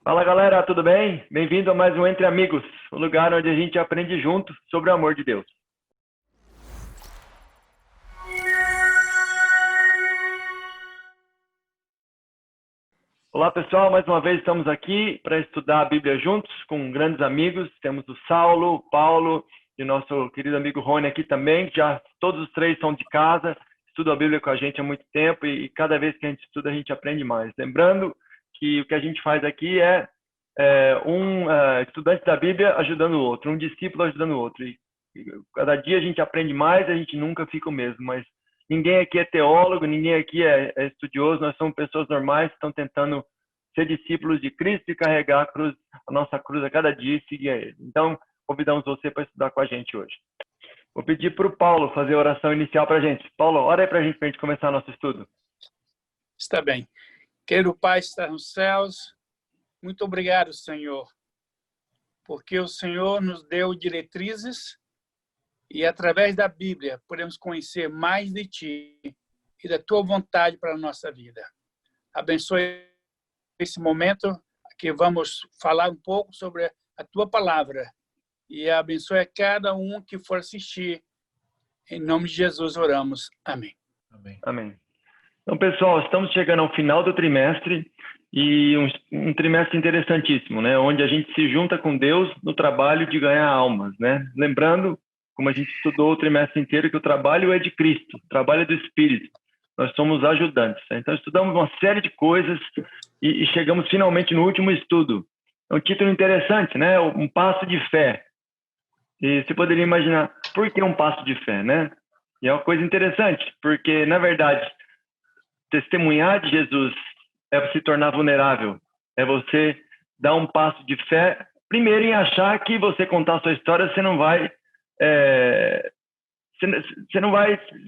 Fala galera, tudo bem? Bem-vindo a mais um Entre Amigos, o lugar onde a gente aprende junto sobre o amor de Deus. Olá pessoal, mais uma vez estamos aqui para estudar a Bíblia juntos com grandes amigos. Temos o Saulo, o Paulo e o nosso querido amigo Rony aqui também. Já todos os três são de casa, estudam a Bíblia com a gente há muito tempo e cada vez que a gente estuda a gente aprende mais. Lembrando que o que a gente faz aqui é um estudante da Bíblia ajudando o outro, um discípulo ajudando o outro. E cada dia a gente aprende mais, a gente nunca fica o mesmo, mas ninguém aqui é teólogo, ninguém aqui é estudioso, nós somos pessoas normais que estão tentando ser discípulos de Cristo e carregar a nossa cruz a cada dia e seguir a Ele. Então, convidamos você para estudar com a gente hoje. Vou pedir para o Paulo fazer a oração inicial para a gente. Paulo, ora aí para a gente começar nosso estudo. Está bem. Querido Pai, está nos céus, muito obrigado, Senhor, porque o Senhor nos deu diretrizes e, através da Bíblia, podemos conhecer mais de Ti e da Tua vontade para a nossa vida. Abençoe esse momento que vamos falar um pouco sobre a Tua palavra e abençoe a cada um que for assistir. Em nome de Jesus oramos. Amém. Amém. Então, pessoal, estamos chegando ao final do trimestre e um trimestre interessantíssimo, né? Onde a gente se junta com Deus no trabalho de ganhar almas, né? Lembrando, como a gente estudou o trimestre inteiro, que o trabalho é de Cristo, o trabalho é do Espírito. Nós somos ajudantes. Né? Então, estudamos uma série de coisas e chegamos finalmente no último estudo. É um título interessante, né? Um passo de fé. E você poderia imaginar, por que um passo de fé, né? E é uma coisa interessante, porque, na verdade, testemunhar de Jesus é se tornar vulnerável, é você dar um passo de fé, primeiro em achar que você contar a sua história, você não vai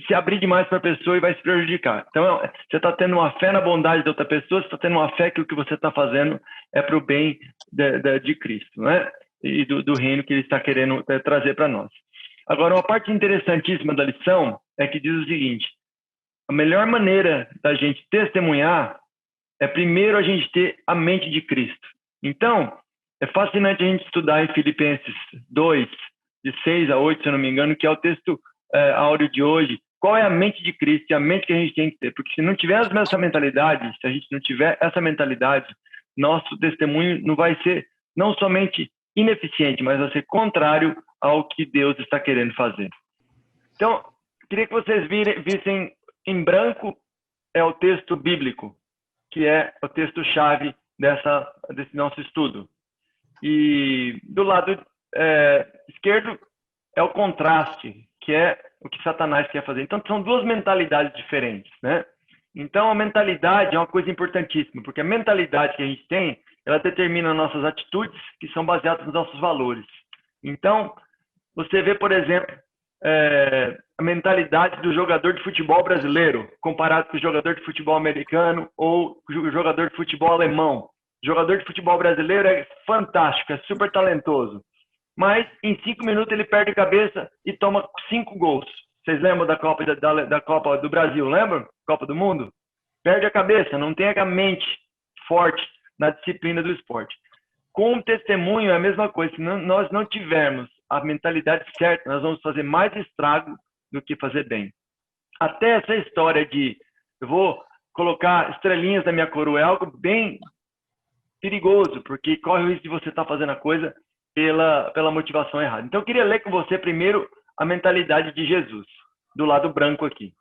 se abrir demais para a pessoa e vai se prejudicar. Então, você está tendo uma fé na bondade da outra pessoa, você está tendo uma fé que o que você está fazendo é para o bem de Cristo, né? E do reino que Ele está querendo trazer para nós. Agora, uma parte interessantíssima da lição é que diz o seguinte: a melhor maneira da gente testemunhar é primeiro a gente ter a mente de Cristo. Então, é fascinante a gente estudar em Filipenses 2, de 6 a 8, se eu não me engano, que é o texto áureo de hoje. Qual é a mente de Cristo e a mente que a gente tem que ter? Porque se não tiver essa mentalidade, se a gente não tiver essa mentalidade, nosso testemunho não vai ser não somente ineficiente, mas vai ser contrário ao que Deus está querendo fazer. Então, queria que vocês vissem em branco é o texto bíblico, que é o texto-chave desse nosso estudo. E do lado esquerdo é o contraste, que é o que Satanás quer fazer. Então, são duas mentalidades diferentes, né? Então, a mentalidade é uma coisa importantíssima, porque a mentalidade que a gente tem, ela determina nossas atitudes, que são baseadas nos nossos valores. Então, você vê, por exemplo, a mentalidade do jogador de futebol brasileiro comparado com o jogador de futebol americano ou o jogador de futebol alemão. O jogador de futebol brasileiro é fantástico, é super talentoso, mas em 5 minutos ele perde a cabeça e toma 5 gols. Vocês lembram da Copa do Brasil, lembram? Copa do Mundo? Perde a cabeça, não tem a mente forte na disciplina do esporte. Com o testemunho é a mesma coisa. Se nós não tivermos a mentalidade certa, nós vamos fazer mais estrago do que fazer bem. Até essa história de eu vou colocar estrelinhas na minha coroa é algo bem perigoso, porque corre o risco de você estar fazendo a coisa pela motivação errada. Então, eu queria ler com você primeiro a mentalidade de Jesus, do lado branco aqui.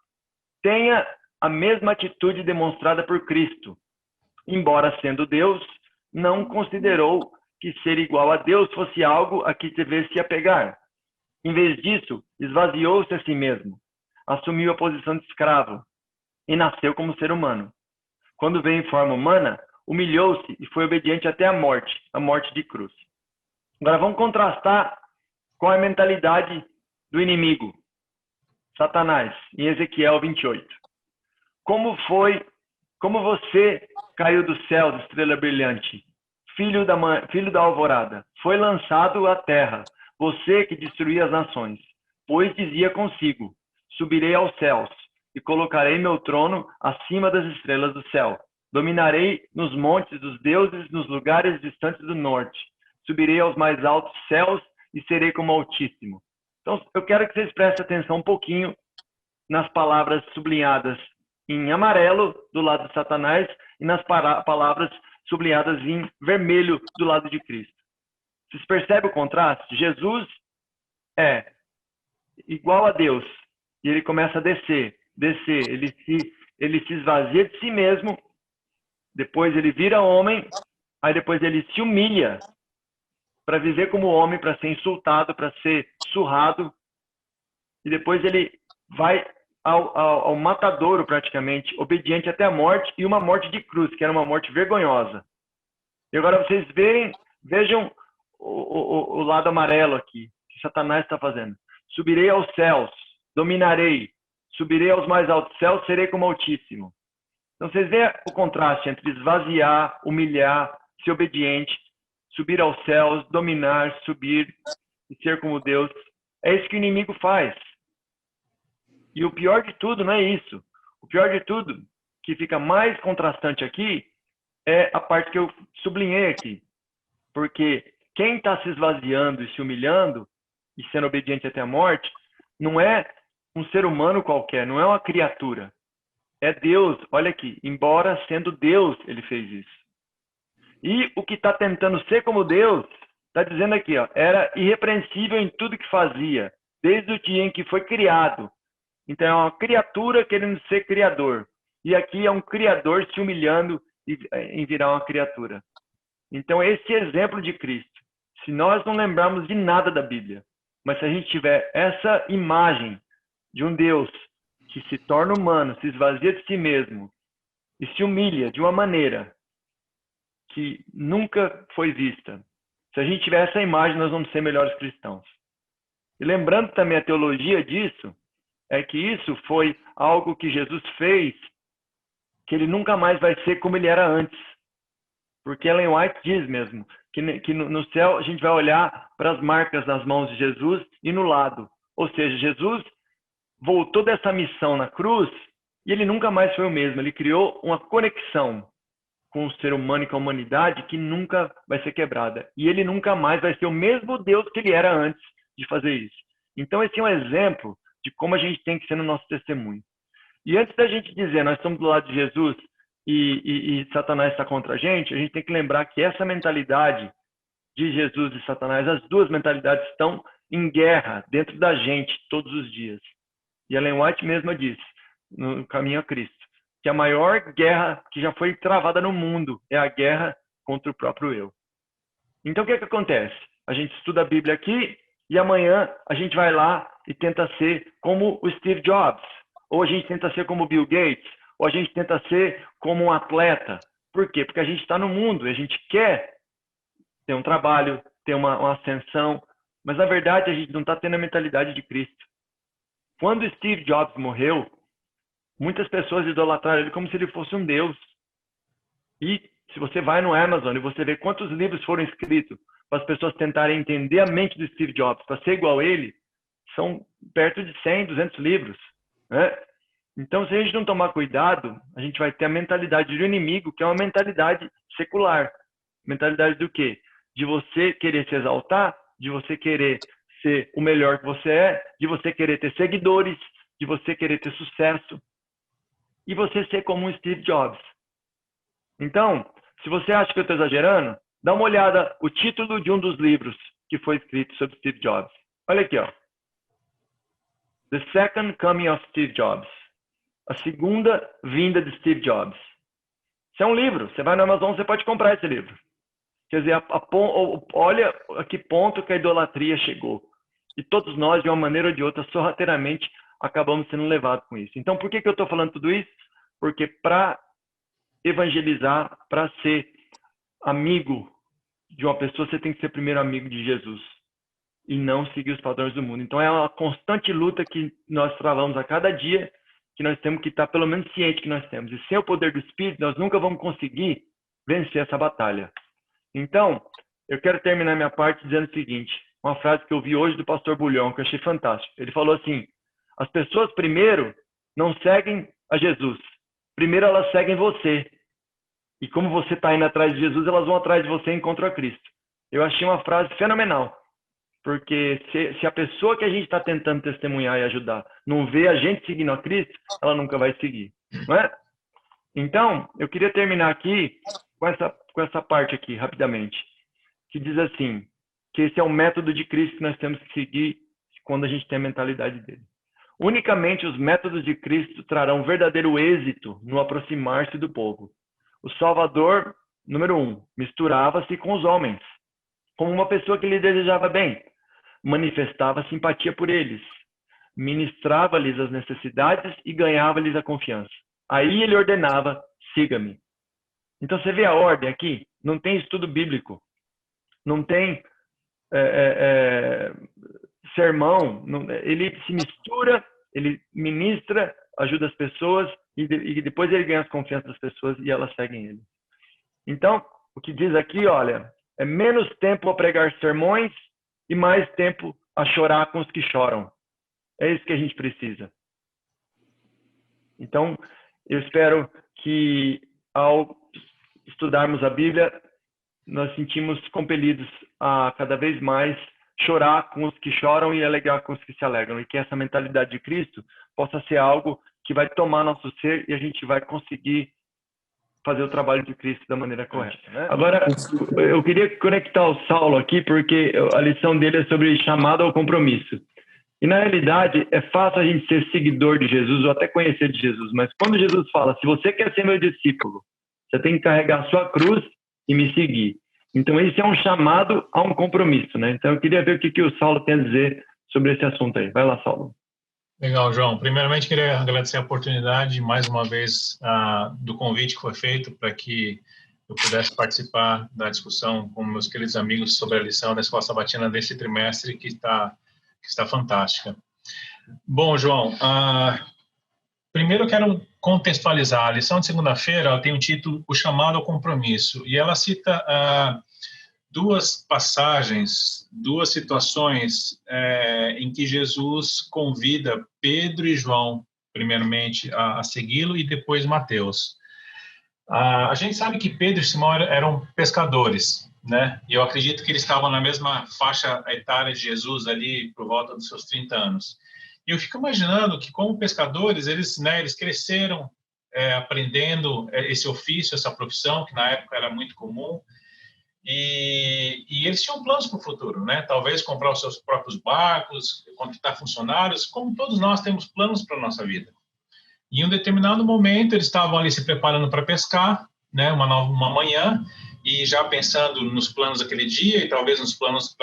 Tenha a mesma atitude demonstrada por Cristo. Embora sendo Deus, não considerou que ser igual a Deus fosse algo a que devesse se apegar. Em vez disso, esvaziou-se a si mesmo, assumiu a posição de escravo e nasceu como ser humano. Quando veio em forma humana, humilhou-se e foi obediente até a morte de cruz. Agora vamos contrastar com a mentalidade do inimigo, Satanás, em Ezequiel 28. Como você caiu do céu, estrela brilhante, filho da alvorada, foi lançado à terra, você que destruía as nações, pois dizia consigo: subirei aos céus e colocarei meu trono acima das estrelas do céu. Dominarei nos montes dos deuses, nos lugares distantes do norte. Subirei aos mais altos céus e serei como Altíssimo. Então, eu quero que vocês prestem atenção um pouquinho nas palavras sublinhadas em amarelo do lado de Satanás e nas palavras sublinhadas em vermelho do lado de Cristo. Vocês percebem o contraste? Jesus é igual a Deus e ele começa a descer, ele se esvazia de si mesmo, depois ele vira homem, aí depois ele se humilha para viver como homem, para ser insultado, para ser surrado, e depois ele vai ao matadouro praticamente, obediente até a morte, e uma morte de cruz, que era uma morte vergonhosa. E agora vocês vejam o lado amarelo aqui, que Satanás está fazendo. Subirei aos céus, dominarei, subirei aos mais altos céus, serei como Altíssimo. Então vocês veem o contraste entre esvaziar, humilhar, ser obediente, subir aos céus, dominar, subir e ser como Deus. É isso que o inimigo faz. E o pior de tudo não é isso. O pior de tudo, que fica mais contrastante aqui, é a parte que eu sublinhei aqui. Porque quem está se esvaziando e se humilhando e sendo obediente até a morte, não é um ser humano qualquer, não é uma criatura. É Deus. Olha aqui, embora sendo Deus, ele fez isso. E o que está tentando ser como Deus, está dizendo aqui, ó, era irrepreensível em tudo que fazia, desde o dia em que foi criado. Então é uma criatura querendo ser criador. E aqui é um criador se humilhando em virar uma criatura. Então esse exemplo de Cristo, se nós não lembrarmos de nada da Bíblia, mas se a gente tiver essa imagem de um Deus que se torna humano, se esvazia de si mesmo e se humilha de uma maneira que nunca foi vista. Se a gente tiver essa imagem, nós vamos ser melhores cristãos. E lembrando também a teologia disso, é que isso foi algo que Jesus fez, que ele nunca mais vai ser como ele era antes. Porque Ellen White diz mesmo, que no céu a gente vai olhar para as marcas nas mãos de Jesus e no lado. Ou seja, Jesus voltou dessa missão na cruz e ele nunca mais foi o mesmo. Ele criou uma conexão com o ser humano e com a humanidade que nunca vai ser quebrada. E ele nunca mais vai ser o mesmo Deus que ele era antes de fazer isso. Então esse é um exemplo de como a gente tem que ser no nosso testemunho. E antes da gente dizer, nós estamos do lado de Jesus e Satanás está contra a gente tem que lembrar que essa mentalidade de Jesus e Satanás, as duas mentalidades estão em guerra dentro da gente todos os dias. E Ellen White mesma disse, no Caminho a Cristo, que a maior guerra que já foi travada no mundo é a guerra contra o próprio eu. Então o que acontece? A gente estuda a Bíblia aqui e amanhã a gente vai lá e tenta ser como o Steve Jobs, ou a gente tenta ser como o Bill Gates, ou a gente tenta ser como um atleta. Por quê? Porque a gente está no mundo e a gente quer ter um trabalho, ter uma ascensão, mas na verdade a gente não está tendo a mentalidade de Cristo. Quando Steve Jobs morreu, muitas pessoas idolatraram ele como se ele fosse um Deus. E se você vai no Amazon e você vê quantos livros foram escritos para as pessoas tentarem entender a mente do Steve Jobs, para ser igual a ele, são perto de 100, 200 livros. Né? Então, se a gente não tomar cuidado, a gente vai ter a mentalidade do inimigo, que é uma mentalidade secular. Mentalidade do quê? De você querer se exaltar, de você querer ser o melhor que você é, de você querer ter seguidores, de você querer ter sucesso, e você ser como um Steve Jobs. Então, se você acha que eu estou exagerando, dá uma olhada o título de um dos livros que foi escrito sobre Steve Jobs. Olha aqui, ó. The Second Coming of Steve Jobs. A segunda vinda de Steve Jobs. Isso é um livro. Você vai no Amazon, você pode comprar esse livro. Quer dizer, olha a que ponto que a idolatria chegou. E todos nós, de uma maneira ou de outra, sorrateiramente, acabamos sendo levados com isso. Então, por que eu estou falando tudo isso? Porque para evangelizar, para ser amigo de uma pessoa, você tem que ser primeiro amigo de Jesus. E não seguir os padrões do mundo. Então, é uma constante luta que nós travamos a cada dia, que nós temos que estar pelo menos ciente que nós temos. E sem o poder do Espírito, nós nunca vamos conseguir vencer essa batalha. Então, eu quero terminar minha parte dizendo o seguinte, uma frase que eu vi hoje do pastor Bulhão, que eu achei fantástico. Ele falou assim, as pessoas primeiro não seguem a Jesus, primeiro elas seguem você. E como você está indo atrás de Jesus, elas vão atrás de você e encontram a Cristo. Eu achei uma frase fenomenal. Porque se a pessoa que a gente está tentando testemunhar e ajudar não vê a gente seguindo a Cristo, ela nunca vai seguir. Não é? Então, eu queria terminar aqui com essa parte aqui, rapidamente, que diz assim, que esse é o método de Cristo que nós temos que seguir quando a gente tem a mentalidade dele. Unicamente os métodos de Cristo trarão verdadeiro êxito no aproximar-se do povo. O Salvador, número 1, misturava-se com os homens, como uma pessoa que lhe desejava bem, manifestava simpatia por eles, ministrava-lhes as necessidades e ganhava-lhes a confiança. Aí ele ordenava, siga-me. Então você vê a ordem aqui, não tem estudo bíblico, não tem sermão, ele se mistura, ele ministra, ajuda as pessoas e depois ele ganha a confiança das pessoas e elas seguem ele. Então, o que diz aqui, olha, é menos tempo a pregar sermões e mais tempo a chorar com os que choram. É isso que a gente precisa. Então, eu espero que ao estudarmos a Bíblia, nós sentimos compelidos a cada vez mais chorar com os que choram e alegrar com os que se alegram. E que essa mentalidade de Cristo possa ser algo que vai tomar nosso ser e a gente vai conseguir fazer o trabalho de Cristo da maneira correta. Né? Agora, eu queria conectar o Saulo aqui, porque a lição dele é sobre chamado ao compromisso. E, na realidade, é fácil a gente ser seguidor de Jesus ou até conhecer de Jesus, mas quando Jesus fala, se você quer ser meu discípulo, você tem que carregar a sua cruz e me seguir. Então, esse é um chamado a um compromisso, né? Então, eu queria ver o que o Saulo tem a dizer sobre esse assunto aí. Vai lá, Saulo. Legal, João. Primeiramente, queria agradecer a oportunidade, mais uma vez, do convite que foi feito para que eu pudesse participar da discussão com meus queridos amigos sobre a lição da Escola Sabatina desse trimestre, que está fantástica. Bom, João, primeiro eu quero contextualizar. A lição de segunda-feira ela tem o título O Chamado ao Compromisso, e ela cita duas passagens, duas situações em que Jesus convida Pedro e João, primeiramente, a segui-lo, e depois Mateus. A gente sabe que Pedro e Simão eram pescadores, né? E eu acredito que eles estavam na mesma faixa etária de Jesus, ali por volta dos seus 30 anos. E eu fico imaginando que, como pescadores, eles cresceram aprendendo esse ofício, essa profissão, que na época era muito comum, e eles tinham planos para o futuro, né? Talvez comprar os seus próprios barcos, contratar funcionários, como todos nós temos planos para a nossa vida. E em um determinado momento, eles estavam ali se preparando para pescar, né? Uma manhã, e já pensando nos planos daquele dia, e talvez nos planos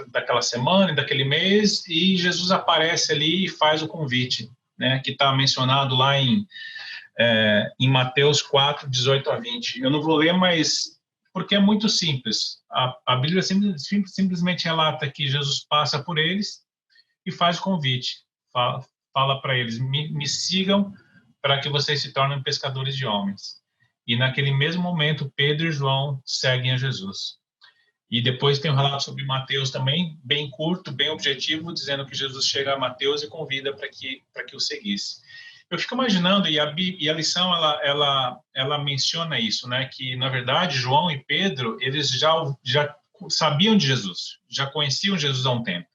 daquela semana e daquele mês, e Jesus aparece ali e faz o convite, né? Que está mencionado lá em Mateus 4, 18 a 20. Eu não vou ler, mas porque é muito simples. A Bíblia simplesmente relata que Jesus passa por eles e faz o convite. Fala para eles, me sigam para que vocês se tornem pescadores de homens. E naquele mesmo momento, Pedro e João seguem a Jesus. E depois tem um relato sobre Mateus também, bem curto, bem objetivo, dizendo que Jesus chega a Mateus e convida para que o seguisse. Eu fico imaginando, e a lição ela menciona isso, né? Que na verdade João e Pedro eles já sabiam de Jesus, já conheciam Jesus há um tempo,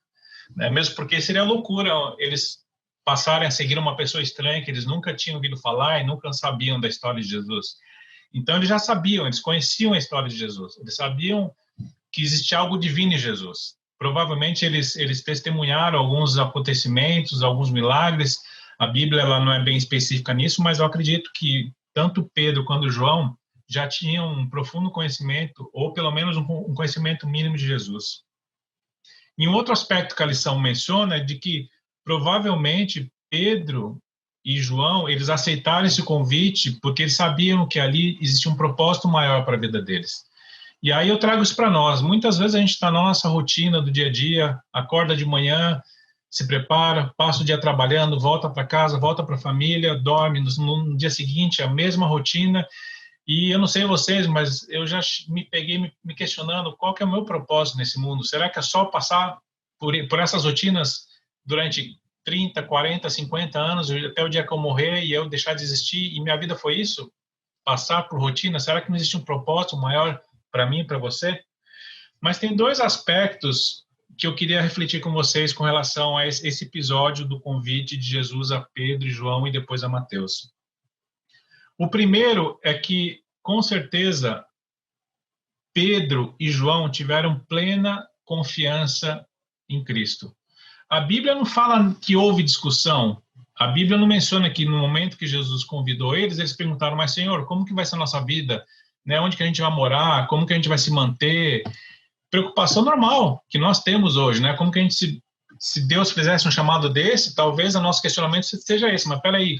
né? Mesmo porque seria loucura eles passarem a seguir uma pessoa estranha que eles nunca tinham ouvido falar e nunca sabiam da história de Jesus. Então eles já sabiam, eles conheciam a história de Jesus, eles sabiam que existia algo divino em Jesus. Provavelmente eles testemunharam alguns acontecimentos, alguns milagres. A Bíblia ela não é bem específica nisso, mas eu acredito que tanto Pedro quanto João já tinham um profundo conhecimento, ou pelo menos um conhecimento mínimo de Jesus. E um outro aspecto que a lição menciona é de que provavelmente Pedro e João, eles aceitaram esse convite porque eles sabiam que ali existia um propósito maior para a vida deles. E aí eu trago isso para nós. Muitas vezes a gente está na nossa rotina do dia a dia, acorda de manhã, se prepara, passa o dia trabalhando, volta para casa, volta para a família, dorme no dia seguinte, a mesma rotina. E eu não sei vocês, mas eu já me peguei me questionando qual que é o meu propósito nesse mundo. Será que é só passar por essas rotinas durante 30, 40, 50 anos, até o dia que eu morrer e eu deixar de existir, e minha vida foi isso? passar por rotina? Será que não existe um propósito maior para mim e para você? Mas tem dois aspectos que eu queria refletir com vocês com relação a esse episódio do convite de Jesus a Pedro e João e depois a Mateus. O primeiro é que, com certeza, Pedro e João tiveram plena confiança em Cristo. A Bíblia não fala que houve discussão. A Bíblia não menciona que no momento que Jesus convidou eles perguntaram, mas Senhor, como que vai ser a nossa vida? Né? Onde que a gente vai morar? Como que a gente vai se manter? Preocupação normal que nós temos hoje, né? Como que a gente, se Deus fizesse um chamado desse, talvez o nosso questionamento seja esse, mas peraí,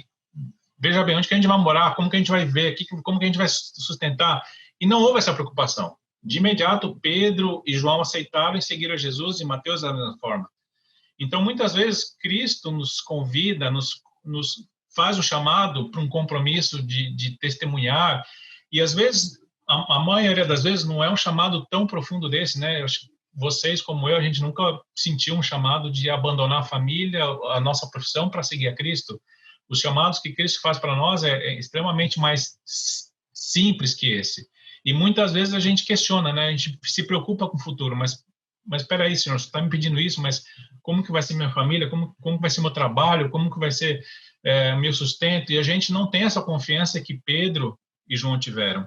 veja bem, onde que a gente vai morar? Como que a gente vai ver? Como que a gente vai sustentar? E não houve essa preocupação. De imediato, Pedro e João aceitaram e seguiram Jesus, e Mateus da mesma forma. Então, muitas vezes, Cristo nos convida, nos faz o chamado para um compromisso de testemunhar, e às vezes, a maioria das vezes, não é um chamado tão profundo desse, né? Eu acho que vocês, como eu, a gente nunca sentiu um chamado de abandonar a família, a nossa profissão para seguir a Cristo. Os chamados que Cristo faz para nós é extremamente mais simples que esse. E muitas vezes a gente questiona, né? A gente se preocupa com o futuro, mas espera aí, Senhor, você está me pedindo isso, mas como que vai ser minha família? Como vai ser meu trabalho? Como que vai ser meu sustento? E a gente não tem essa confiança que Pedro e João tiveram.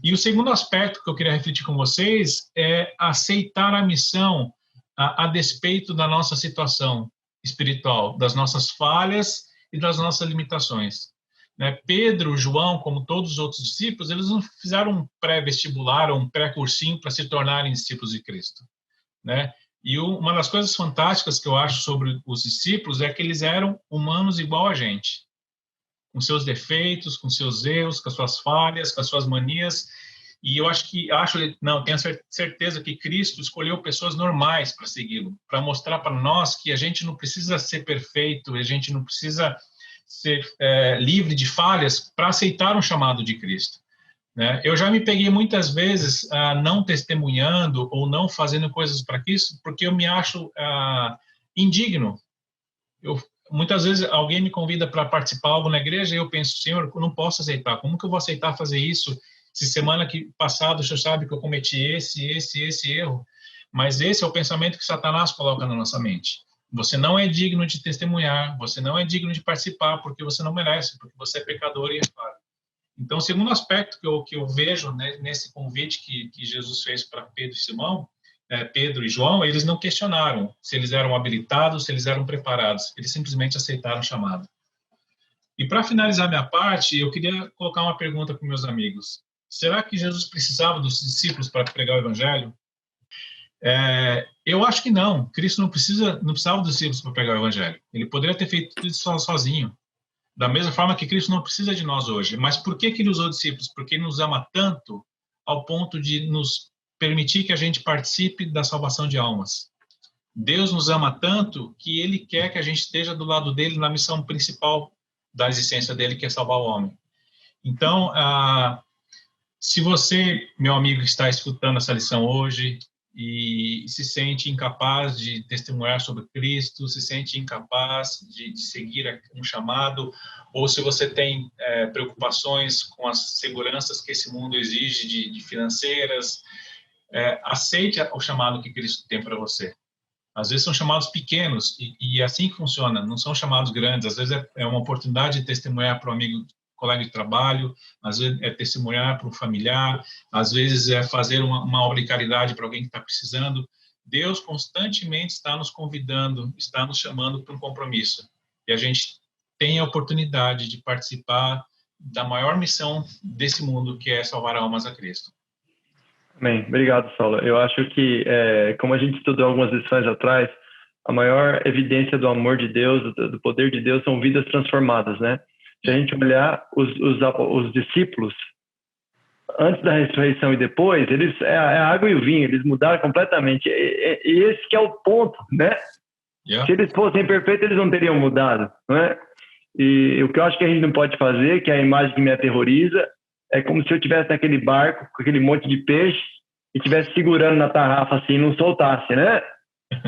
E o segundo aspecto que eu queria refletir com vocês é aceitar a missão a despeito da nossa situação espiritual, das nossas falhas e das nossas limitações. Né? Pedro, João, como todos os outros discípulos, eles não fizeram um pré-vestibular ou um pré-cursinho para se tornarem discípulos de Cristo. Né? E uma das coisas fantásticas que eu acho sobre os discípulos é que eles eram humanos igual a gente, com seus defeitos, com seus erros, com as suas falhas, com as suas manias. E eu tenho certeza que Cristo escolheu pessoas normais para segui-lo, para mostrar para nós que a gente não precisa ser perfeito, a gente não precisa ser livre de falhas para aceitar um chamado de Cristo. Né? Eu já me peguei muitas vezes não testemunhando ou não fazendo coisas para Cristo porque eu me acho indigno. Muitas vezes alguém me convida para participar de algo na igreja e eu penso, Senhor, eu não posso aceitar. Como que eu vou aceitar fazer isso se semana passada o Senhor sabe que eu cometi esse erro? Mas esse é o pensamento que Satanás coloca na nossa mente. Você não é digno de testemunhar, você não é digno de participar porque você não merece, porque você é pecador e é falho. Então, o segundo aspecto que eu vejo, né, nesse convite que Jesus fez para Pedro e João, eles não questionaram se eles eram habilitados, se eles eram preparados. Eles simplesmente aceitaram o chamado. E para finalizar minha parte, eu queria colocar uma pergunta para meus amigos. Será que Jesus precisava dos discípulos para pregar o evangelho? Eu acho que não. Cristo não precisava dos discípulos para pregar o evangelho. Ele poderia ter feito tudo isso sozinho. Da mesma forma que Cristo não precisa de nós hoje. Mas por que ele usou discípulos? Porque ele nos ama tanto ao ponto de nos permitir que a gente participe da salvação de almas. Deus nos ama tanto que ele quer que a gente esteja do lado dele na missão principal da existência dele, que é salvar o homem. Então, se você, meu amigo, está escutando essa lição hoje e se sente incapaz de testemunhar sobre Cristo, se sente incapaz de seguir um chamado, ou se você tem preocupações com as seguranças que esse mundo exige de financeiras, aceite o chamado que Cristo tem para você. Às vezes são chamados pequenos e é assim que funciona, não são chamados grandes. Às vezes é uma oportunidade de testemunhar para um amigo, colega de trabalho, às vezes é testemunhar para um familiar, às vezes é fazer uma obra de caridade para alguém que está precisando. Deus constantemente está nos convidando, está nos chamando para um compromisso. E a gente tem a oportunidade de participar da maior missão desse mundo, que é salvar almas a Cristo. Amém. Obrigado, Saulo. Eu acho que, como a gente estudou algumas lições atrás, a maior evidência do amor de Deus, do poder de Deus, são vidas transformadas, né? Se a gente olhar os discípulos, antes da ressurreição e depois, eles a água e o vinho, eles mudaram completamente. E esse que é o ponto, né? Yeah. Se eles fossem perfeitos, eles não teriam mudado, não é? E o que eu acho que a gente não pode fazer, que é a imagem que me aterroriza, é como se eu estivesse naquele barco com aquele monte de peixe e estivesse segurando na tarrafa assim e não soltasse, né?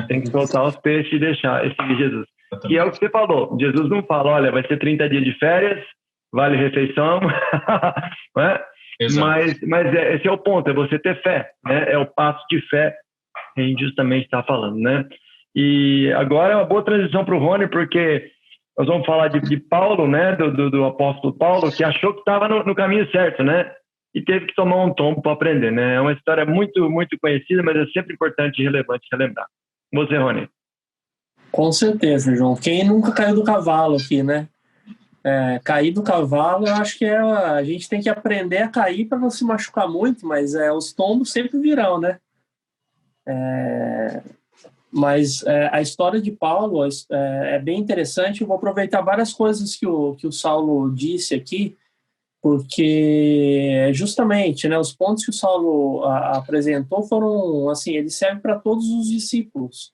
Tem que soltar os peixes e deixar esse Jesus. E é o que você falou. Jesus não fala, olha, vai ser 30 dias de férias, vale refeição, né? Mas esse é o ponto, é você ter fé, né? É o passo de fé que a gente justamente está falando, né? E agora é uma boa transição para o Rony, porque nós vamos falar de Paulo, né? Do apóstolo Paulo, que achou que estava no caminho certo, né? E teve que tomar um tombo para aprender, né? É uma história muito, muito conhecida, mas é sempre importante e relevante relembrar. Você, Rony? Com certeza, João. Quem nunca caiu do cavalo aqui, né? Cair do cavalo, eu acho que a gente tem que aprender a cair para não se machucar muito, mas os tombos sempre virão, né? Mas a história de Paulo é bem interessante. Eu vou aproveitar várias coisas que o Saulo disse aqui, porque justamente, né, os pontos que o Saulo apresentou foram, assim, eles servem para todos os discípulos.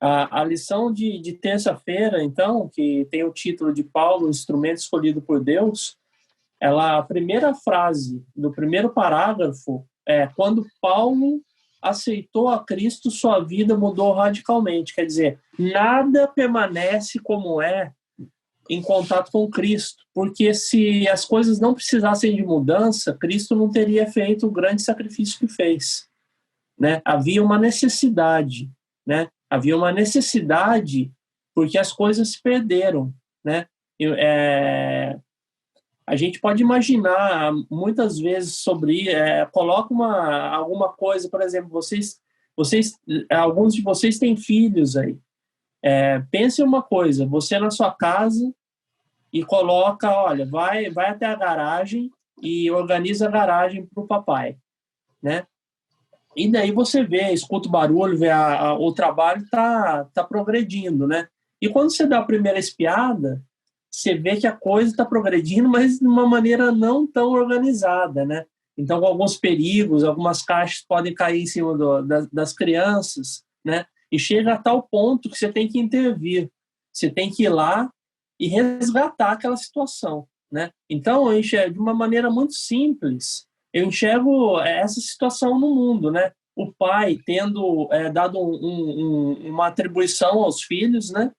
A lição de terça-feira, então, que tem o título de Paulo, instrumento escolhido por Deus, a primeira frase do primeiro parágrafo é: quando Paulo aceitou a Cristo, sua vida mudou radicalmente. Quer dizer, nada permanece como é em contato com Cristo, porque se as coisas não precisassem de mudança, Cristo não teria feito o grande sacrifício que fez, né? Havia uma necessidade, né? Havia uma necessidade porque as coisas se perderam, né? A gente pode imaginar muitas vezes sobre coloca alguma coisa, por exemplo, alguns de vocês têm filhos aí. Pense uma coisa, você na sua casa e coloca, olha, vai até a garagem e organiza a garagem para o papai, né? E daí você escuta o barulho, vê o trabalho tá progredindo, né? E quando você dá a primeira espiada, você vê que a coisa está progredindo, mas de uma maneira não tão organizada, né? Então, com alguns perigos, algumas caixas podem cair em cima das crianças, né? E chega a tal ponto que você tem que intervir. Você tem que ir lá e resgatar aquela situação, né? Então, eu enxergo de uma maneira muito simples, eu enxergo essa situação no mundo, né? O pai tendo dado uma atribuição aos filhos, né?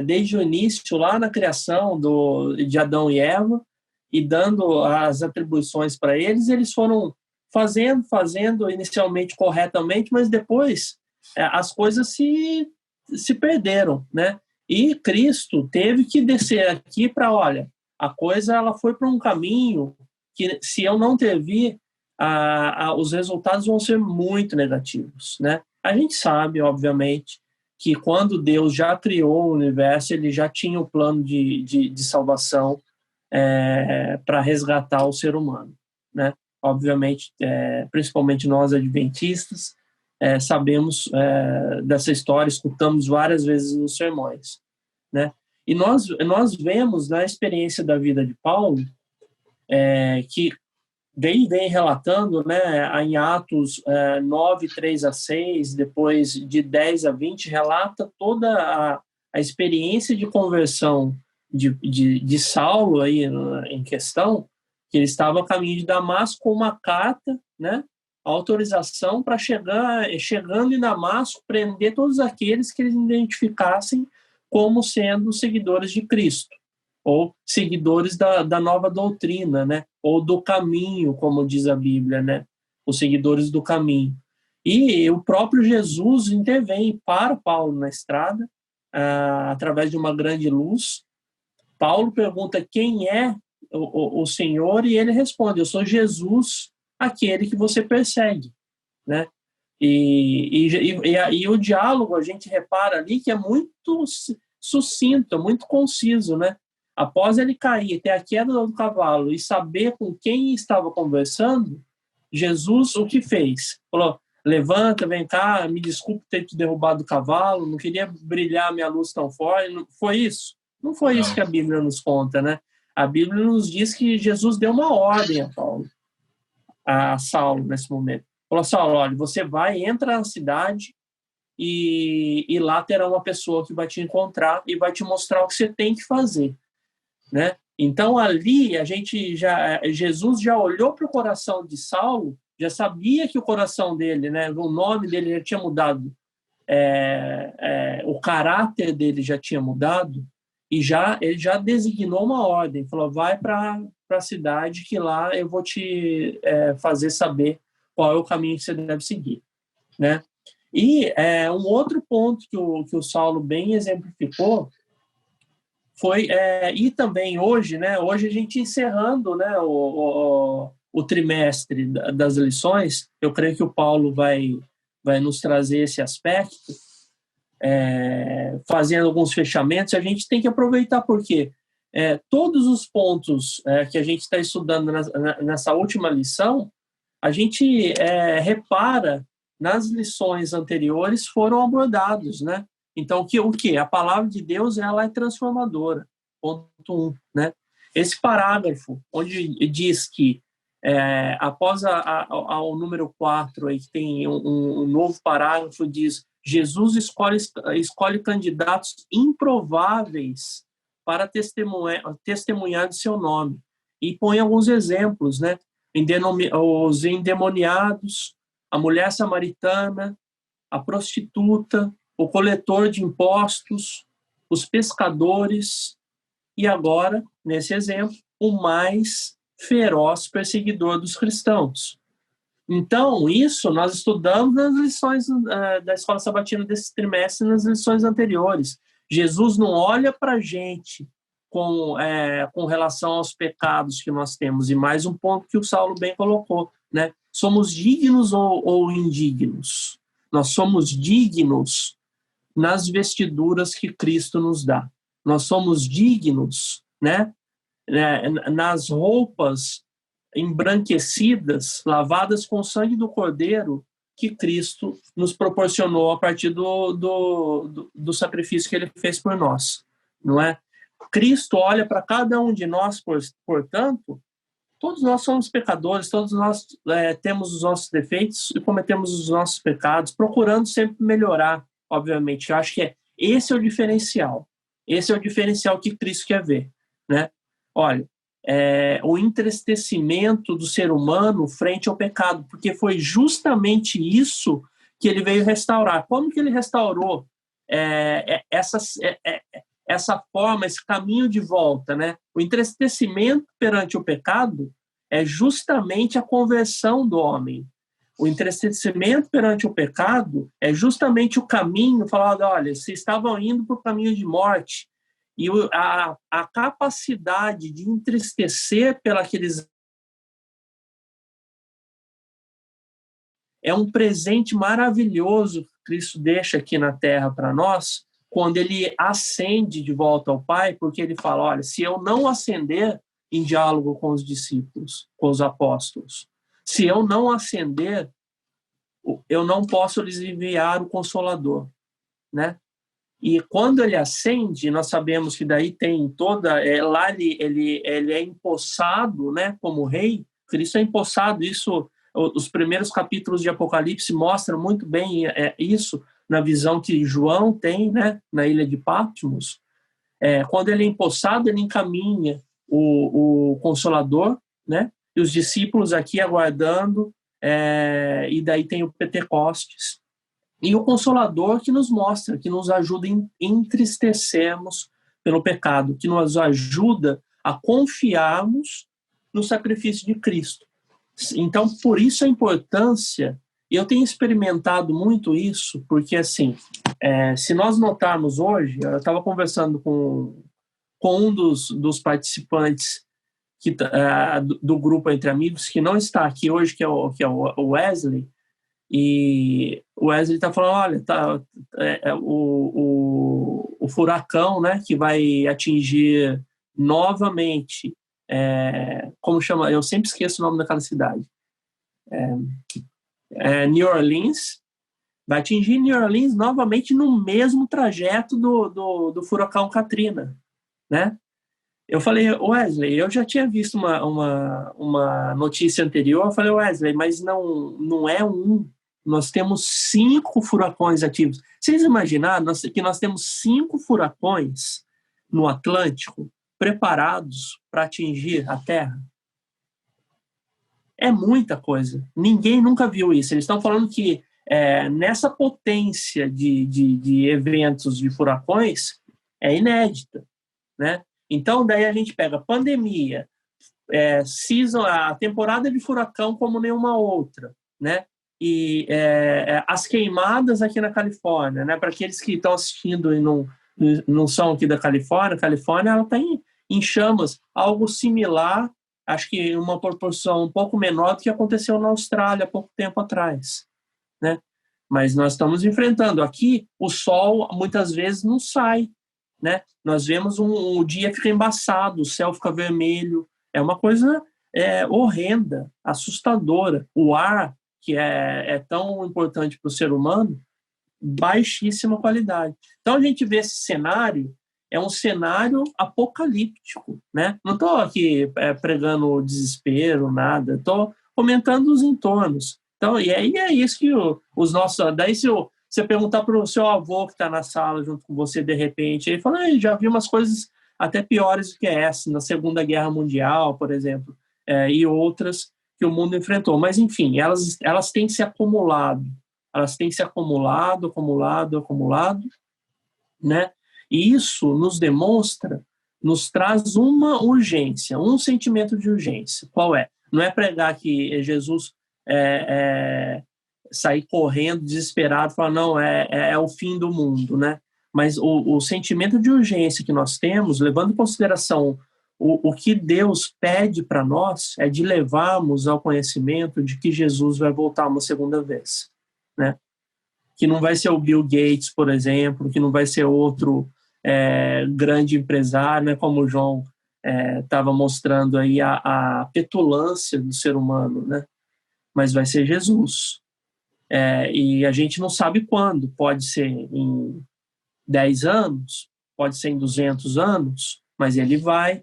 Desde o início, lá na criação de Adão e Eva, e dando as atribuições para eles, eles foram fazendo inicialmente corretamente, mas depois as coisas se perderam, né? E Cristo teve que descer aqui para, olha, a coisa ela foi para um caminho que, se eu não intervir, os resultados vão ser muito negativos, né? A gente sabe, obviamente, que quando Deus já criou o universo, ele já tinha o plano de salvação para resgatar o ser humano, né? Obviamente, principalmente nós adventistas, sabemos dessa história, escutamos várias vezes nos sermões, né? E nós vemos na experiência da vida de Paulo que daí vem relatando, né, em Atos 9, 3-6, depois de 10 a 20, relata toda a experiência de conversão de Saulo aí em questão, que ele estava a caminho de Damasco com uma carta, né, autorização para chegando em Damasco, prender todos aqueles que eles identificassem como sendo seguidores de Cristo, ou seguidores da nova doutrina, né? Ou do caminho, como diz a Bíblia, né? Os seguidores do caminho. E o próprio Jesus intervém para Paulo na estrada, através de uma grande luz. Paulo pergunta quem é o Senhor, e ele responde: eu sou Jesus, aquele que você persegue, né? E o diálogo, a gente repara ali que é muito sucinto, muito conciso, né? Após ele cair, ter a queda do cavalo e saber com quem estava conversando, Jesus o que fez? Falou: levanta, vem cá, me desculpe ter te derrubado do cavalo, não queria brilhar minha luz tão forte. Não foi isso? Não foi isso que a Bíblia nos conta, né? A Bíblia nos diz que Jesus deu uma ordem a Saulo nesse momento. Falou: Saulo, olha, você entra na cidade e lá terá uma pessoa que vai te encontrar e vai te mostrar o que você tem que fazer, né? Então ali Jesus já olhou para o coração de Saulo, já sabia que o coração dele, né, o nome dele já tinha mudado, o caráter dele já tinha mudado, e ele já designou uma ordem, falou, vai para a cidade que lá eu vou te fazer saber qual é o caminho que você deve seguir, né? E um outro ponto que o Saulo bem exemplificou foi, e também hoje, né? Hoje a gente encerrando, né, o trimestre das lições, eu creio que o Paulo vai nos trazer esse aspecto, fazendo alguns fechamentos. A gente tem que aproveitar porque todos os pontos que a gente está estudando nessa última lição, a gente repara nas lições anteriores foram abordados, né? Então, o que? A palavra de Deus, ela é transformadora. Ponto 1, né? Esse parágrafo, onde diz que, após o número 4, aí, que tem um novo parágrafo, diz, Jesus escolhe candidatos improváveis para testemunhar de seu nome. E põe alguns exemplos, né? Os endemoniados, a mulher samaritana, a prostituta, o coletor de impostos, os pescadores e agora, nesse exemplo, o mais feroz perseguidor dos cristãos. Então, isso nós estudamos nas lições da Escola Sabatina desse trimestre, nas lições anteriores. Jesus não olha para a gente com relação aos pecados que nós temos. E mais um ponto que o Saulo bem colocou, né? Somos dignos ou indignos? Nós somos dignos nas vestiduras que Cristo nos dá. Nós somos dignos, né? Nas roupas embranquecidas, lavadas com o sangue do Cordeiro que Cristo nos proporcionou a partir do sacrifício que ele fez por nós, não é? Cristo olha para cada um de nós, portanto, todos nós somos pecadores, todos nós temos os nossos defeitos e cometemos os nossos pecados, procurando sempre melhorar, obviamente. Eu acho que esse é o diferencial. Esse é o diferencial que Cristo quer ver, né? Olha, o entristecimento do ser humano frente ao pecado, porque foi justamente isso que ele veio restaurar. Como que ele restaurou essa forma, esse caminho de volta, né? O entristecimento perante o pecado é justamente a conversão do homem. O entristecimento perante o pecado é justamente o caminho, falando, olha, vocês estavam indo para o caminho de morte, e a capacidade de entristecer pelaqueles é um presente maravilhoso que Cristo deixa aqui na terra para nós, quando ele ascende de volta ao Pai, porque ele fala, olha, se eu não ascender em diálogo com os discípulos, com os apóstolos, se eu não ascender, eu não posso lhes enviar o Consolador, né? E quando ele ascende, nós sabemos que daí tem toda... lá ele é empossado, né, como rei. Cristo é empossado. Isso, os primeiros capítulos de Apocalipse mostram muito bem isso, na visão que João tem, né, na ilha de Patmos. Quando ele é empossado, ele encaminha o Consolador, né, e os discípulos aqui aguardando, e daí tem o Pentecostes. E o Consolador que nos mostra, que nos ajuda a entristecermos pelo pecado, que nos ajuda a confiarmos no sacrifício de Cristo. Então, por isso a importância, e eu tenho experimentado muito isso, porque assim, se nós notarmos hoje, eu estava conversando com um dos participantes do grupo Entre Amigos, que não está aqui hoje, que é o Wesley, e o Wesley está falando, olha, o furacão, né, que vai atingir novamente, como chama? Eu sempre esqueço o nome daquela cidade. New Orleans, vai atingir New Orleans novamente no mesmo trajeto do furacão Katrina, né? Eu falei, Wesley, eu já tinha visto uma notícia anterior, eu falei, Wesley, mas não é nós temos 5 furacões ativos. Vocês imaginaram que nós temos 5 furacões no Atlântico preparados para atingir a Terra? É muita coisa. Ninguém nunca viu isso. Eles estão falando que nessa potência de eventos de furacões é inédita. né? Então, daí a gente pega pandemia, season, a temporada de furacão como nenhuma outra, né? E as queimadas aqui na Califórnia, né? Para aqueles que estão assistindo e não são aqui da Califórnia, a Califórnia ela está em chamas, algo similar, acho que uma proporção um pouco menor do que aconteceu na Austrália há pouco tempo atrás, né? Mas nós estamos enfrentando aqui, o sol muitas vezes não sai, né? Nós vemos o dia fica embaçado, o céu fica vermelho, é uma coisa horrenda, assustadora. O ar, que é tão importante para o ser humano, baixíssima qualidade. Então a gente vê esse cenário, é um cenário apocalíptico, né? Não estou aqui pregando desespero, nada, estou comentando os entornos. Então, e aí é isso que os nossos... Daí se você perguntar para o seu avô que está na sala junto com você de repente, ele fala, já vi umas coisas até piores do que essa, na Segunda Guerra Mundial, por exemplo, e outras que o mundo enfrentou. Mas, enfim, elas têm se acumulado. Elas têm se acumulado, né? E isso nos demonstra, nos traz uma urgência, um sentimento de urgência. Qual é? Não é pregar que Jesus sair correndo, desesperado, falar, não, é o fim do mundo, né? Mas o sentimento de urgência que nós temos, levando em consideração o que Deus pede para nós, é de levarmos ao conhecimento de que Jesus vai voltar uma segunda vez, né? Que não vai ser o Bill Gates, por exemplo, que não vai ser outro grande empresário, né? Como o João estava mostrando aí a petulância do ser humano, né? Mas vai ser Jesus. E a gente não sabe quando, pode ser em 10 anos, pode ser em 200 anos, mas ele vai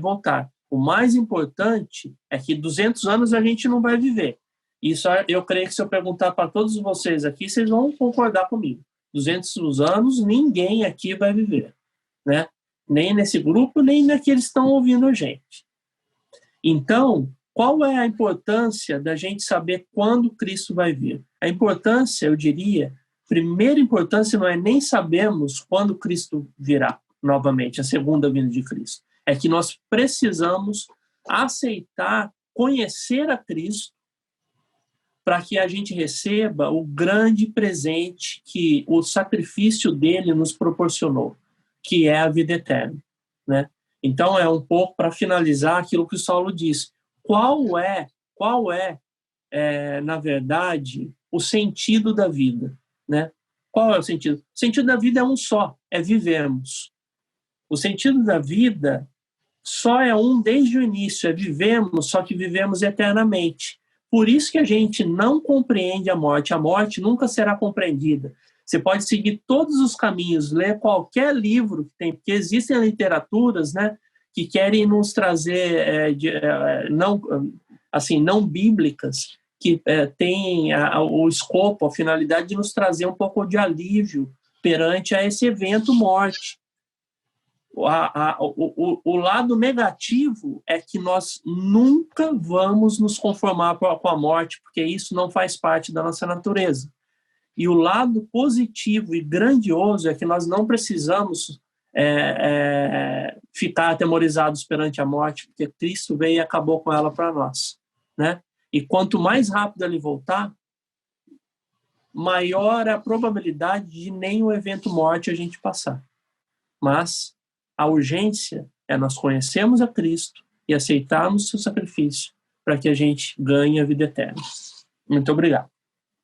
voltar. O mais importante é que 200 anos a gente não vai viver. Isso eu creio que se eu perguntar para todos vocês aqui, vocês vão concordar comigo. 200 anos ninguém aqui vai viver, né? Nem nesse grupo, nem naqueles que estão ouvindo a gente. Então, qual é a importância da gente saber quando Cristo vai vir? A importância, eu diria, primeira importância não é nem sabermos quando Cristo virá novamente, a segunda vinda de Cristo. É que nós precisamos aceitar, conhecer a Cristo, para que a gente receba o grande presente que o sacrifício dele nos proporcionou, que é a vida eterna, né? Então, é um pouco para finalizar aquilo que o Saulo disse. Qual é, na verdade, o sentido da vida, né? Qual é o sentido? O sentido da vida é um só, é vivermos. O sentido da vida só é um desde o início, é vivermos, só que vivemos eternamente. Por isso que a gente não compreende a morte nunca será compreendida. Você pode seguir todos os caminhos, ler qualquer livro que tem, porque existem literaturas, né, que querem nos trazer não bíblicas, que têm o escopo, a finalidade de nos trazer um pouco de alívio perante a esse evento morte. O lado negativo é que nós nunca vamos nos conformar com a morte, porque isso não faz parte da nossa natureza. E o lado positivo e grandioso é que nós não precisamos ficar atemorizados perante a morte, porque Cristo veio e acabou com ela para nós, né? E quanto mais rápido ele voltar, maior é a probabilidade de nem o evento morte a gente passar. Mas a urgência é nós conhecermos a Cristo e aceitarmos o seu sacrifício para que a gente ganhe a vida eterna. Muito obrigado.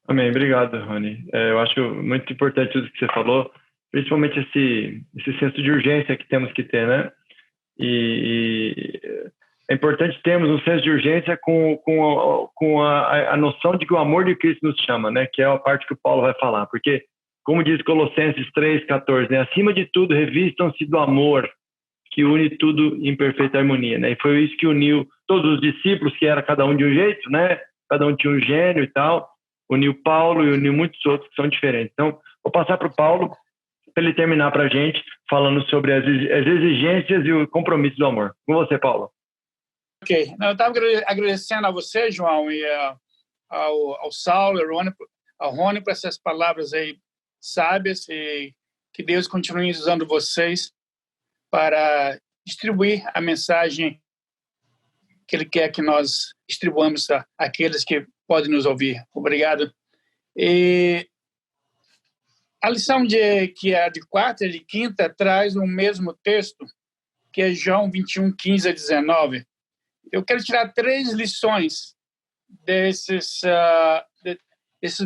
Amém. Obrigado, Rony. Eu acho muito importante tudo que você falou, principalmente esse senso de urgência que temos que ter, né? E é importante termos um senso de urgência com a noção de que o amor de Cristo nos chama, né? Que é a parte que o Paulo vai falar, porque como diz Colossenses 3,14, né? Acima de tudo, revistam-se do amor, que une tudo em perfeita harmonia, né? E foi isso que uniu todos os discípulos, que era cada um de um jeito, né? Cada um tinha um gênio e tal. Uniu Paulo e uniu muitos outros que são diferentes. Então, vou passar para o Paulo, para ele terminar para a gente, falando sobre as exigências e o compromisso do amor. Com você, Paulo. Ok. Eu estava agradecendo a você, João, e ao Saulo, ao Rony, por essas palavras aí sábias, e que Deus continue usando vocês para distribuir a mensagem que ele quer que nós distribuamos àqueles que podem nos ouvir. Obrigado. E a lição que é de quarta e de quinta traz o mesmo texto, que é João 21, 15 a 19. Eu quero tirar 3 lições desses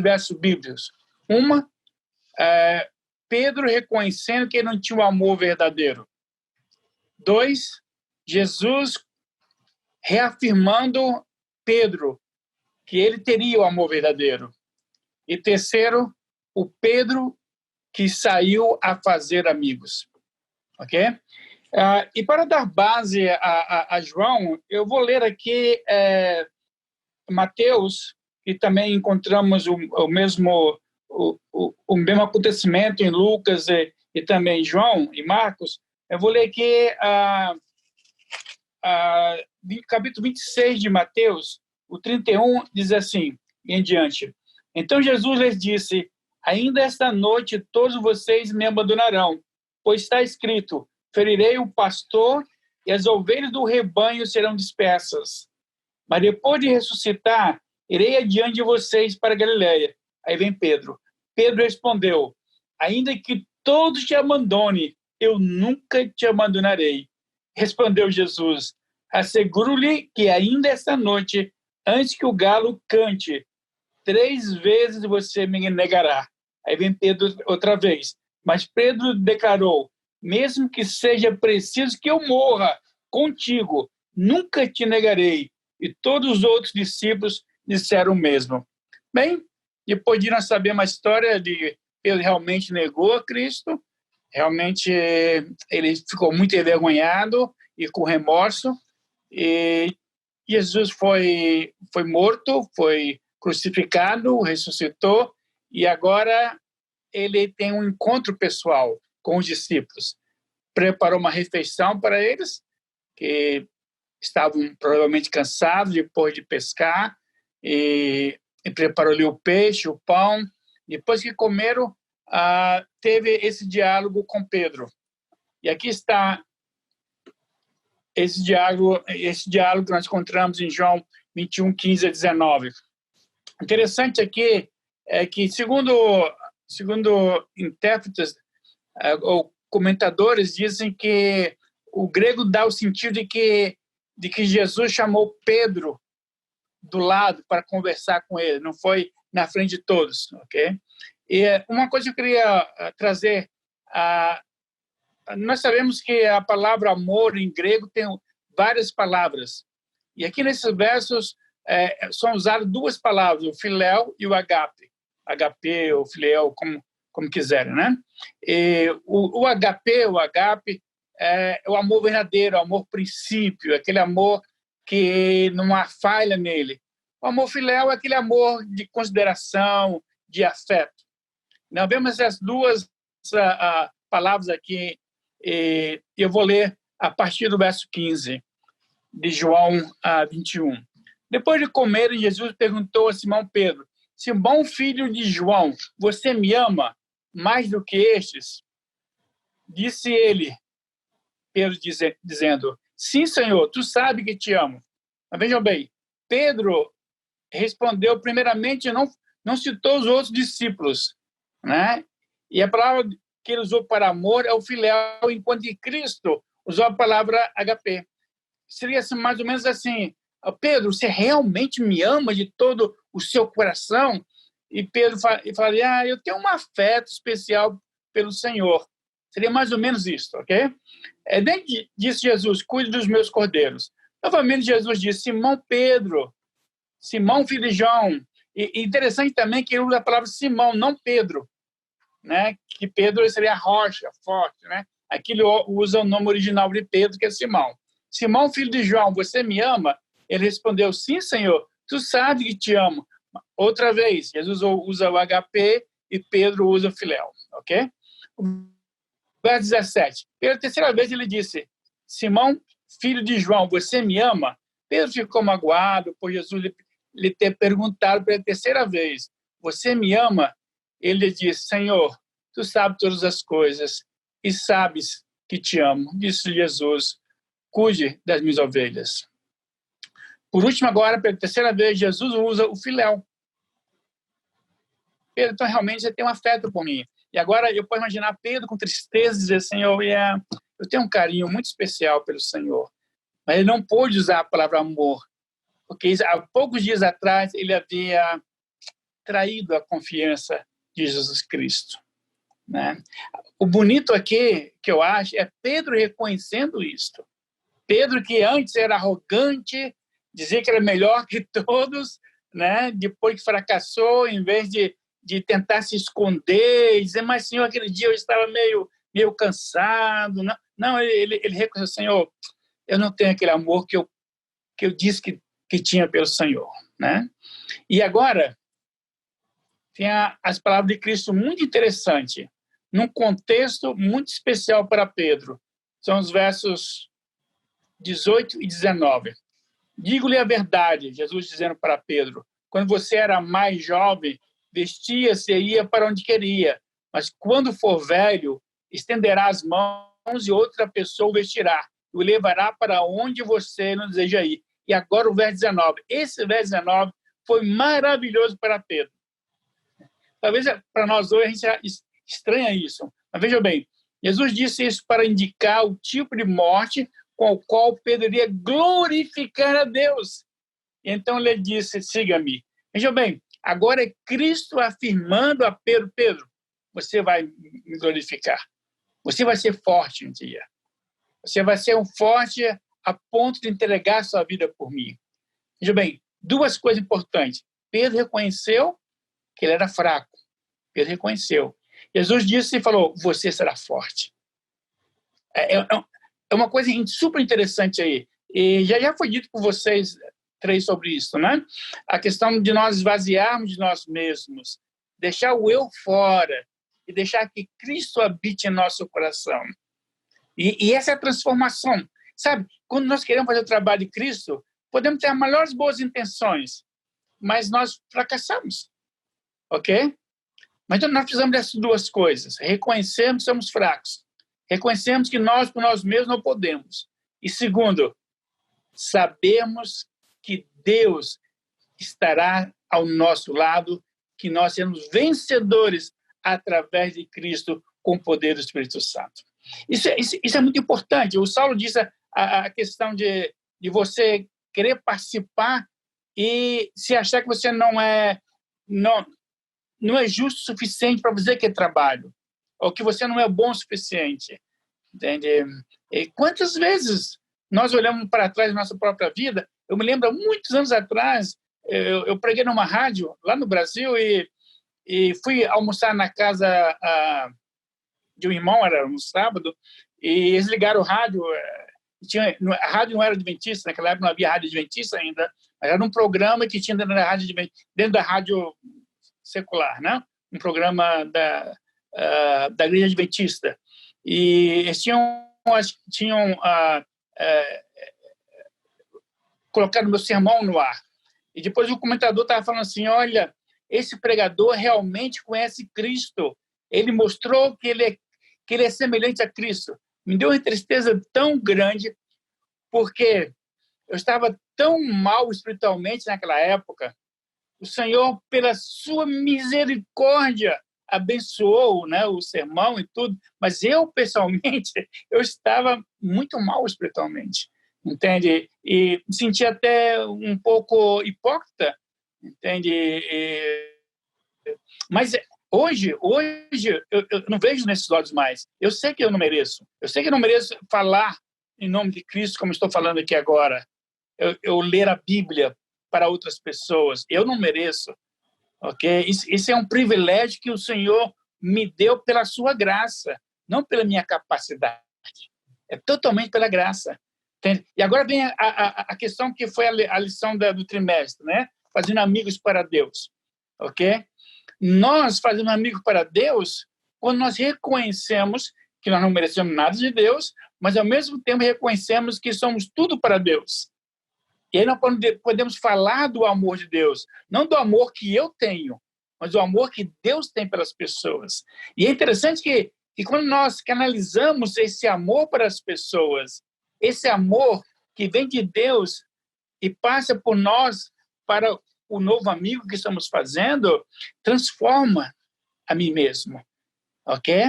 versos bíblicos. Uma, Pedro reconhecendo que ele não tinha o amor verdadeiro. 2, Jesus reafirmando Pedro que ele teria o amor verdadeiro. E terceiro, o Pedro que saiu a fazer amigos. Ok? E para dar base a João, eu vou ler aqui Mateus, e também encontramos o mesmo acontecimento em Lucas e também João e Marcos. Eu vou ler aqui capítulo 26 de Mateus, o 31, diz assim, e em diante. Então Jesus lhes disse, ainda esta noite todos vocês me abandonarão, pois está escrito, ferirei o pastor e as ovelhas do rebanho serão dispersas. Mas depois de ressuscitar, irei adiante de vocês para Galiléia. Aí vem Pedro. Pedro respondeu, ainda que todos te abandonem, eu nunca te abandonarei. Respondeu Jesus, asseguro-lhe que ainda esta noite, antes que o galo cante, 3 vezes você me negará. Aí vem Pedro outra vez. Mas Pedro declarou, mesmo que seja preciso que eu morra contigo, nunca te negarei. E todos os outros discípulos disseram o mesmo. Bem, depois de nós sabermos a história de Pedro realmente negou a Cristo, realmente ele ficou muito envergonhado e com remorso, e Jesus foi morto, foi crucificado, ressuscitou, e agora ele tem um encontro pessoal com os discípulos. Preparou uma refeição para eles, que estavam provavelmente cansados depois de pescar, e preparou-lhe o peixe, o pão. Depois que comeram, teve esse diálogo com Pedro. E aqui está esse diálogo que nós encontramos em João 21, 15 a 19. Interessante aqui é que, segundo intérpretes ou comentadores, dizem que o grego dá o sentido de que Jesus chamou Pedro do lado para conversar com ele, não foi na frente de todos, ok? E uma coisa que eu queria trazer, nós sabemos que a palavra amor em grego tem várias palavras, e aqui nesses versos são usadas 2 palavras, o filéu e o agape, HP ou filéu, como quiserem, né? E o HP, o agape, é o amor verdadeiro, o amor princípio, aquele amor que não há falha nele. O amor filéu é aquele amor de consideração, de afeto. Nós vemos essas 2 palavras aqui, e eu vou ler a partir do verso 15 de João 21. Depois de comer, Jesus perguntou a Simão Pedro, Simão, filho de João, você me ama mais do que estes? Disse ele, Pedro dizendo, sim, Senhor, tu sabes que te amo. Mas vejam bem, Pedro respondeu, primeiramente, não citou os outros discípulos, né? E a palavra que ele usou para amor é o filéu, enquanto que Cristo usou a palavra HP. Seria mais ou menos assim, Pedro, você realmente me ama de todo o seu coração? E Pedro fala, eu tenho um afeto especial pelo Senhor. Seria mais ou menos isso, ok? Daí disse Jesus, cuide dos meus cordeiros. Novamente Jesus disse, Simão Pedro, Simão filho de João. E interessante também que ele usa a palavra Simão, não Pedro, né? Que Pedro seria rocha, forte, né? Aqui ele usa o nome original de Pedro, que é Simão. Simão filho de João, você me ama? Ele respondeu, sim, Senhor, tu sabes que te amo. Outra vez, Jesus usa o HP e Pedro usa o filéu, ok? Verso 17. Pela terceira vez ele disse, Simão, filho de João, você me ama? Pedro ficou magoado por Jesus lhe ter perguntado pela terceira vez, você me ama? Ele disse, Senhor, tu sabes todas as coisas e sabes que te amo, disse Jesus, cuide das minhas ovelhas. Por último, agora, pela terceira vez, Jesus usa o filéu. Pedro, então realmente você tem um afeto por mim. E agora eu posso imaginar Pedro com tristeza dizer, Senhor, eu tenho um carinho muito especial pelo Senhor. Mas ele não pôde usar a palavra amor, porque há poucos dias atrás ele havia traído a confiança de Jesus Cristo, né? O bonito aqui, que eu acho, é Pedro reconhecendo isto. Pedro, que antes era arrogante, dizia que era melhor que todos, né? Depois que fracassou, em vez de tentar se esconder, e dizer, mas, Senhor, aquele dia eu estava meio cansado. Não, ele reconheceu, Senhor, eu não tenho aquele amor que eu disse que tinha pelo Senhor, né? E agora, tem as palavras de Cristo muito interessantes, num contexto muito especial para Pedro. São os versos 18 e 19. Digo-lhe a verdade, Jesus dizendo para Pedro, quando você era mais jovem, vestia-se e ia para onde queria, mas quando for velho, estenderá as mãos e outra pessoa o vestirá, e o levará para onde você não deseja ir. E agora o verso 19. Esse verso 19 foi maravilhoso para Pedro. Talvez para nós hoje a gente já estranha isso. Mas veja bem, Jesus disse isso para indicar o tipo de morte com o qual Pedro iria glorificar a Deus. E então ele disse, siga-me. Veja bem, agora é Cristo afirmando a Pedro, Pedro, você vai me glorificar. Você vai ser forte um dia. Você vai ser um forte a ponto de entregar sua vida por mim. Veja bem, duas coisas importantes. Pedro reconheceu que ele era fraco. Pedro reconheceu. Jesus disse e falou, você será forte. É uma coisa super interessante aí. E já foi dito por vocês três sobre isso, né? A questão de nós esvaziarmos de nós mesmos, deixar o eu fora e deixar que Cristo habite em nosso coração. E essa é a transformação. Sabe, quando nós queremos fazer o trabalho de Cristo, podemos ter as maiores boas intenções, mas nós fracassamos, ok? Mas nós precisamos dessas duas coisas. Reconhecermos que somos fracos. Reconhecemos que nós, por nós mesmos, não podemos. E segundo, sabemos que Deus estará ao nosso lado, que nós seremos vencedores através de Cristo com o poder do Espírito Santo. Isso é muito importante. O Saulo disse a questão de você querer participar e se achar que você não é justo o suficiente para fazer aquele trabalho, ou que você não é bom o suficiente. Entende? E quantas vezes nós olhamos para trás da nossa própria vida? Eu me lembro, há muitos anos atrás, eu preguei numa rádio lá no Brasil e fui almoçar na casa de um irmão, era no sábado, e eles ligaram o rádio. A rádio não era adventista, naquela época não havia rádio adventista ainda, mas era um programa que tinha dentro da rádio secular, né? Um programa da igreja adventista. E eles tinham colocado meu sermão no ar. E depois o comentador estava falando assim, olha, esse pregador realmente conhece Cristo. Ele mostrou que ele é semelhante a Cristo. Me deu uma tristeza tão grande, porque eu estava tão mal espiritualmente naquela época. O Senhor, pela sua misericórdia, abençoou, né, o sermão e tudo, mas eu, pessoalmente, eu estava muito mal espiritualmente, entende? E me sentia até um pouco hipócrita, entende? Mas hoje eu não vejo nesses olhos mais. Eu sei que eu não mereço. Eu sei que eu não mereço falar em nome de Cristo, como estou falando aqui agora. Eu ler a Bíblia para outras pessoas. Eu não mereço. Ok? Isso é um privilégio que o Senhor me deu pela sua graça, não pela minha capacidade. É totalmente pela graça. Entende? E agora vem a questão que foi a lição do trimestre, né? Fazendo amigos para Deus. Ok? Nós fazemos amigos para Deus quando nós reconhecemos que nós não merecemos nada de Deus, mas ao mesmo tempo reconhecemos que somos tudo para Deus. E aí nós podemos falar do amor de Deus, não do amor que eu tenho, mas do amor que Deus tem pelas pessoas. E é interessante E quando nós canalizamos esse amor para as pessoas, esse amor que vem de Deus e passa por nós para o novo amigo que estamos fazendo, transforma a mim mesmo, ok?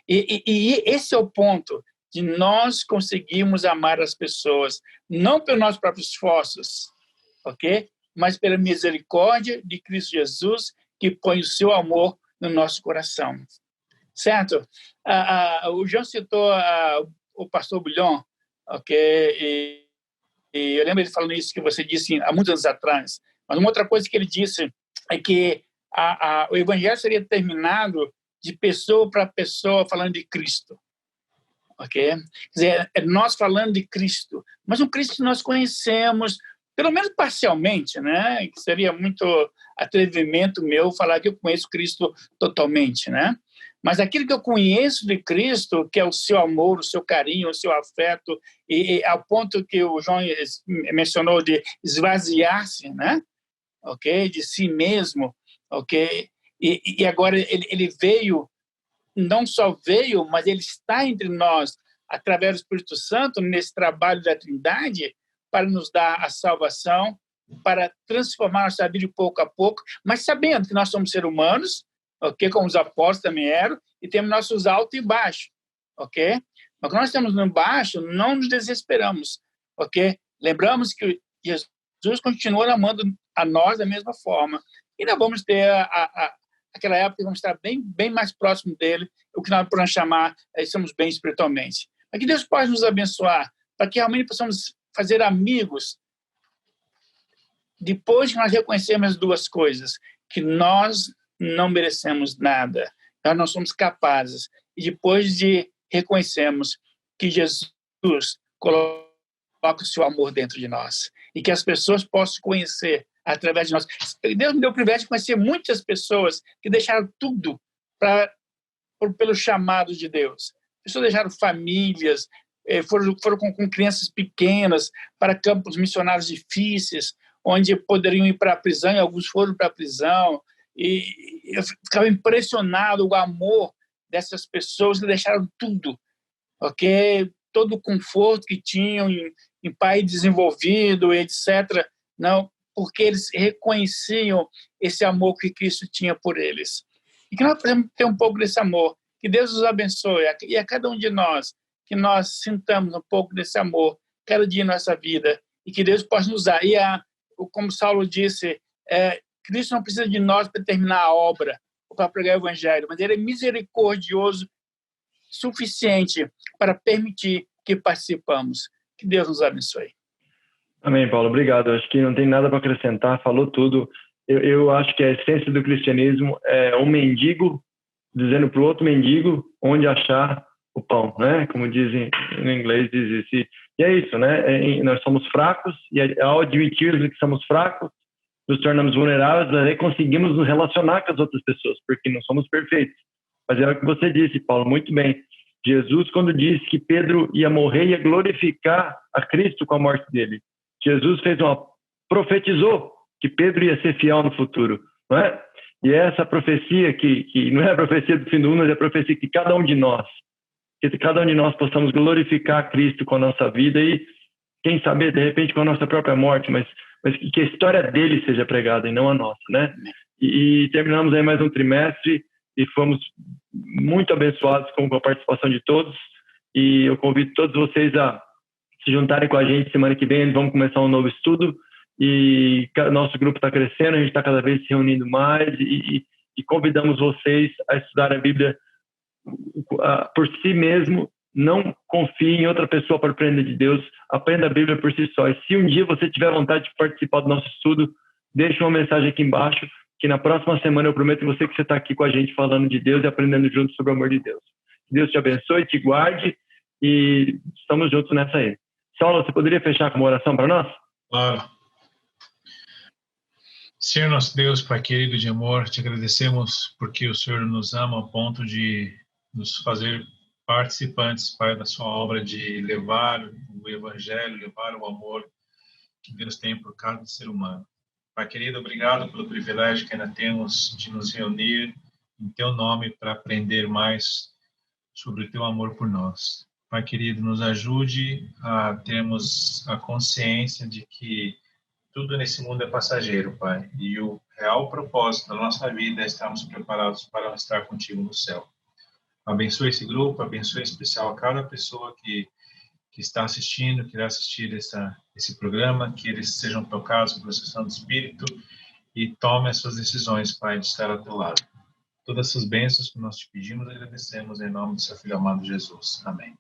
E esse é o ponto de nós conseguirmos amar as pessoas, não pelos nossos próprios esforços, ok? Mas pela misericórdia de Cristo Jesus, que põe o seu amor no nosso coração. Certo? O João citou o pastor Bulhon, ok? E eu lembro ele falando isso que você disse há muitos anos atrás. Mas uma outra coisa que ele disse é que o evangelho seria terminado de pessoa para pessoa falando de Cristo. Ok? Quer dizer, é nós falando de Cristo, mas um Cristo que nós conhecemos, pelo menos parcialmente, né? Que seria muito atrevimento meu falar que eu conheço Cristo totalmente, né? Mas aquilo que eu conheço de Cristo, que é o seu amor, o seu carinho, o seu afeto, e ao ponto que o João mencionou de esvaziar-se, né? Ok? De si mesmo, ok? E agora ele veio, não só veio, mas ele está entre nós, através do Espírito Santo, nesse trabalho da Trindade, para nos dar a salvação, para transformar nossa vida de pouco a pouco, mas sabendo que nós somos seres humanos, ok? Como os apóstolos também eram, e temos nossos altos e baixos, ok? Mas quando nós estamos no baixo, não nos desesperamos, ok? Lembramos que Jesus continua amando a nós da mesma forma. E nós vamos ter aquela época que vamos estar bem mais próximo dele, o que nós podemos chamar, somos bem espiritualmente. Mas que Deus pode nos abençoar, para que realmente possamos fazer amigos, depois que nós reconhecemos as duas coisas, que nós não merecemos nada, nós não somos capazes, e depois de reconhecermos que Jesus coloca o seu amor dentro de nós, e que as pessoas possam conhecer através de nós. Deus me deu o privilégio de conhecer muitas pessoas que deixaram tudo pelo chamado de Deus. Pessoas deixaram famílias, foram com crianças pequenas para campos missionários difíceis, onde poderiam ir para a prisão, e alguns foram para a prisão, e eu ficava impressionado com o amor dessas pessoas que deixaram tudo, ok? Todo o conforto que tinham em país desenvolvido, etc., não, porque eles reconheciam esse amor que Cristo tinha por eles. E que nós podemos ter um pouco desse amor. Que Deus nos abençoe, e a cada um de nós, que nós sintamos um pouco desse amor cada dia em nossa vida, e que Deus possa nos usar. E como Saulo disse, Cristo não precisa de nós para terminar a obra, ou para pregar o evangelho, mas ele é misericordioso suficiente para permitir que participamos. Que Deus nos abençoe. Amém, Paulo. Obrigado. Acho que não tem nada para acrescentar, falou tudo. Eu acho que a essência do cristianismo é um mendigo dizendo para o outro mendigo onde achar o pão, né? Como dizem no inglês, diz isso. E é isso, né? Nós somos fracos, e ao admitirmos que somos fracos, nos tornamos vulneráveis, aí conseguimos nos relacionar com as outras pessoas, porque não somos perfeitos. Mas é o que você disse, Paulo, muito bem. Jesus, quando disse que Pedro ia morrer, ia glorificar a Cristo com a morte dele. Jesus profetizou que Pedro ia ser fiel no futuro, não é? E essa profecia que não é a profecia do fim do mundo, mas é a profecia que cada um de nós possamos glorificar a Cristo com a nossa vida e, quem sabe, de repente com a nossa própria morte, mas que a história dele seja pregada e não a nossa, né? E terminamos aí mais um trimestre e fomos muito abençoados com a participação de todos, e eu convido todos vocês a se juntarem com a gente semana que vem. Vamos começar um novo estudo, e nosso grupo está crescendo, a gente está cada vez se reunindo mais, e convidamos vocês a estudar a Bíblia por si mesmo. Não confie em outra pessoa para aprender de Deus, aprenda a Bíblia por si só. E se um dia você tiver vontade de participar do nosso estudo, deixe uma mensagem aqui embaixo, que na próxima semana eu prometo a você que você está aqui com a gente falando de Deus e aprendendo juntos sobre o amor de Deus. Que Deus te abençoe, te guarde, e estamos juntos nessa aí. Saulo, você poderia fechar com uma oração para nós? Claro. Senhor nosso Deus, Pai querido de amor, te agradecemos porque o Senhor nos ama ao ponto de nos fazer participantes, Pai, da sua obra de levar o Evangelho, levar o amor que Deus tem por cada ser humano. Pai querido, obrigado pelo privilégio que ainda temos de nos reunir em Teu nome para aprender mais sobre o teu amor por nós. Pai querido, nos ajude a termos a consciência de que tudo nesse mundo é passageiro, Pai, e o real propósito da nossa vida é estarmos preparados para estar contigo no céu. Abençoe esse grupo, abençoe em especial a cada pessoa que está assistindo, que irá assistir esse programa, que eles sejam tocados pela sessão do Espírito e tome as suas decisões, Pai, de estar ao teu lado. Todas essas bênçãos que nós te pedimos e agradecemos em nome do seu Filho amado Jesus. Amém.